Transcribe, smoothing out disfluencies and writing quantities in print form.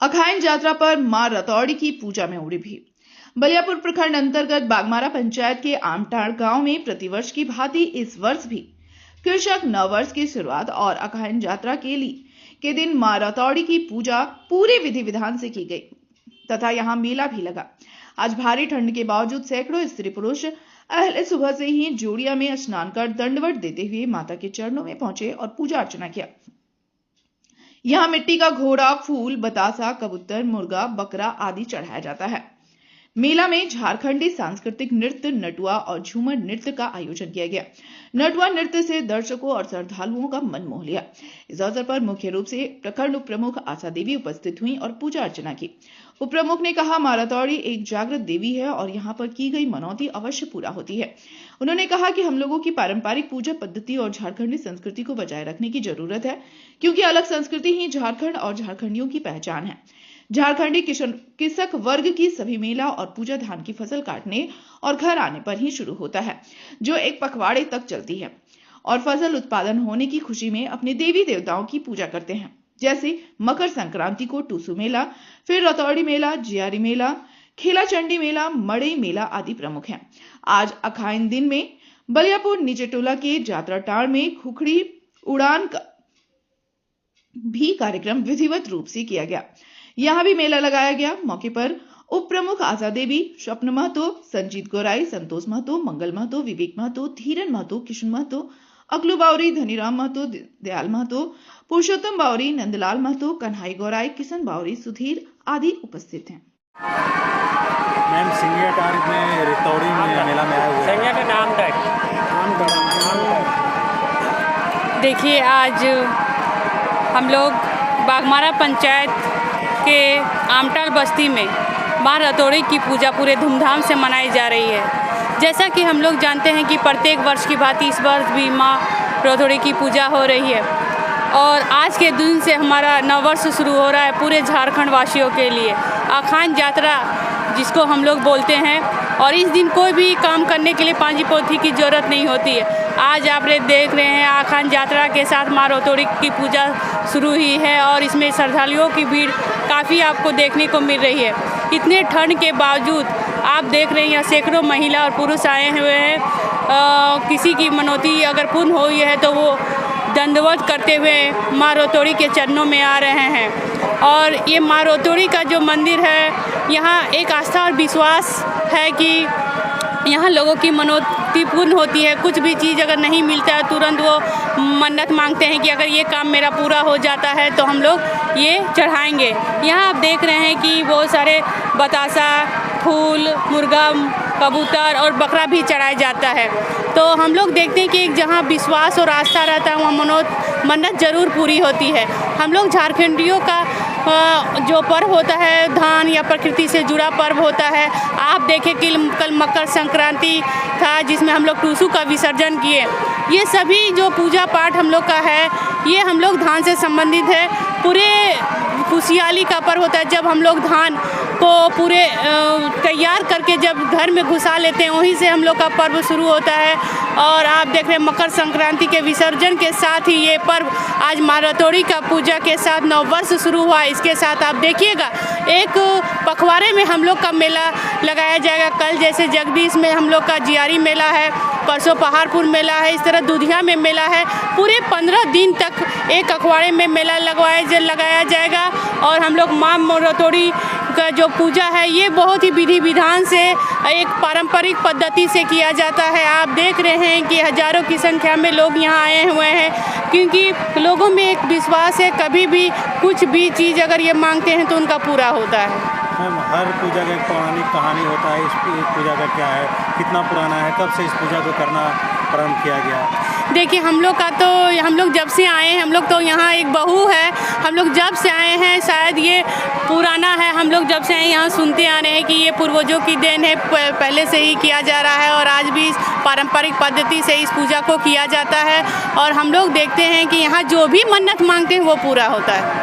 अखाइन यात्रा पर मां रतौड़ी की पूजा में उड़ी भीड़। बलियापुर प्रखंड अंतर्गत बागमारा पंचायत के आमटाड़ गांव में प्रतिवर्ष की भांति इस वर्ष भी कृषक नववर्ष की शुरुआत और अखाइन यात्रा के दिन मां रतौड़ी की पूजा पूरे विधि विधान से की गई तथा यहां मेला भी लगा। आज भारी ठंड के बावजूद सैकड़ों स्त्री पुरुष अहले सुबह से ही जोड़िया में स्नान कर दंडवत देते हुए माता के चरणों में पहुंचे और पूजा अर्चना किया। यहाँ मिट्टी का घोड़ा, फूल, बतासा, कबूतर, मुर्गा, बकरा आदि चढ़ाया जाता है। मेला में झारखंडी सांस्कृतिक नृत्य, नटुआ और झूमर नृत्य का आयोजन किया गया। नटुआ नृत्य से दर्शकों और श्रद्धालुओं का मन मोह लिया। इस अवसर पर मुख्य रूप से प्रखंड उप प्रमुख आशा देवी उपस्थित हुई और पूजा अर्चना की। उप प्रमुख ने कहा, मां रतौड़ी एक जागृत देवी है और यहाँ पर की गई मनौती अवश्य पूरा होती है। उन्होंने कहा कि हम लोगों की पारंपरिक पूजा पद्धति और झारखंडी संस्कृति को बचाए रखने की जरूरत है, क्योंकि अलग संस्कृति ही झारखंड और झारखंडियों की पहचान है। झारखंडी कृषक वर्ग की सभी मेला और पूजा धान की फसल काटने और घर आने पर ही शुरू होता है, जो एक पखवाड़े तक चलती है और फसल उत्पादन होने की खुशी में अपने देवी देवताओं की पूजा करते हैं। जैसे मकर संक्रांति को टूसू मेला, फिर रतौड़ी मेला, जियारी मेला, खेला चंडी मेला, मड़ई मेला आदि प्रमुख हैं। आज अखाइन दिन में बलियापुर नीचे टोला के जात्राटाड़ में खुखड़ी उड़ान का भी कार्यक्रम विधिवत रूप से किया गया। यहाँ भी मेला लगाया गया। मौके पर उप प्रमुख आशा देवी, स्वप्न महतो, संजीत गोराई, संतोष महतो, मंगल महतो, विवेक महतो, धीरन महतो, किशन महतो, अकलू बावरी, धनीराम महतो, दयाल महतो, पुरुषोत्तम बावरी, नंदलाल महतो, कन्हाई गोराई, किशन बावरी, सुधीर आदि उपस्थित हैं। मैम सिंगिया टार में रतौड़ी में मेला में आए हुए हैं। संज्ञा का नाम क्या है? देखिए, आज हम लोग बागमारा पंचायत के आमटाड़ बस्ती में मां रतौड़ी की पूजा पूरे धूमधाम से मनाई जा रही है। जैसा कि हम लोग जानते हैं कि प्रत्येक वर्ष की भांति इस वर्ष भी मां रतौड़ी की पूजा हो रही है और आज के दिन से हमारा नववर्ष शुरू हो रहा है पूरे झारखंड वासियों के लिए। अखाइन यात्रा जिसको हम लोग बोलते हैं, और इस दिन कोई भी काम करने के लिए पांजी पोथी की जरूरत नहीं होती है। आज आप देख रहे हैं अखाइन यात्रा के साथ मां रतौड़ी की पूजा शुरू हुई है और इसमें श्रद्धालुओं की भीड़ काफ़ी आपको देखने को मिल रही है। इतने ठंड के बावजूद आप देख रहे हैं यहाँ सैकड़ों महिला और पुरुष आए हुए हैं। किसी की मनौती अगर पूर्ण हुई है तो वो दंडवत करते हुए मां रतौड़ी के चरणों में आ रहे हैं। और ये मां रतौड़ी का जो मंदिर है, यहाँ एक आस्था और विश्वास है कि यहाँ लोगों की मनौती पूर्ण होती है। कुछ भी चीज़ अगर नहीं मिलता है तुरंत वो मन्नत मांगते हैं कि अगर ये काम मेरा पूरा हो जाता है तो हम लोग ये चढ़ाएंगे। यहाँ आप देख रहे हैं कि बहुत सारे बतासा, फूल, मुर्गा, कबूतर और बकरा भी चढ़ाया जाता है। तो हम लोग देखते हैं कि जहाँ विश्वास और आस्था रहता है वहाँ मन्नत जरूर पूरी होती है। हम लोग झारखंडियों का जो पर्व होता है, धान या प्रकृति से जुड़ा पर्व होता है। आप देखें कि कल मकर संक्रांति था जिसमें हम लोग टूसू का विसर्जन किए। ये सभी जो पूजा पाठ हम लोग का है, ये हम लोग धान से संबंधित है। पूरे खुशहाली का पर्व होता है जब हम लोग धान को पूरे तैयार करके जब घर में घुसा लेते हैं, वहीं से हम लोग का पर्व शुरू होता है। और आप देख रहे हैं मकर संक्रांति के विसर्जन के साथ ही ये पर्व आज मां रतौड़ी का पूजा के साथ नववर्ष शुरू हुआ। इसके साथ आप देखिएगा एक पखवाड़े में हम लोग का मेला लगाया जाएगा। कल जैसे जगदीश में हम लोग का जियारी मेला है, परसों पहाड़पुर मेला है, इस तरह दूधिया में मेला है। पूरे 15 दिन तक एक अखवाड़े में मेला लगाया जाएगा। और हम लोग मां रतौड़ी का जो पूजा है ये बहुत ही विधि विधान से एक पारंपरिक पद्धति से किया जाता है। आप देख रहे हैं कि हजारों की संख्या में लोग यहाँ आए हुए हैं, क्योंकि लोगों में एक विश्वास है कभी भी कुछ भी चीज़ अगर ये मांगते हैं तो उनका पूरा होता है। मैम, हर पूजा का एक पौराणिक कहानी होता है। इस पूजा का क्या है, कितना पुराना है, कब से इस पूजा को करना प्रारंभ किया गया? देखिए, हम लोग जब से आए हैं, हम लोग तो यहाँ एक बहू है, हम लोग जब से आए हैं, शायद ये पुराना है। हम लोग जब से आए यहाँ सुनते आ रहे हैं कि ये पूर्वजों की देन है, पहले से ही किया जा रहा है और आज भी इस पारंपरिक पद्धति से इस पूजा को किया जाता है। और हम लोग देखते हैं कि यहाँ जो भी मन्नत मांगते हैं वो पूरा होता है।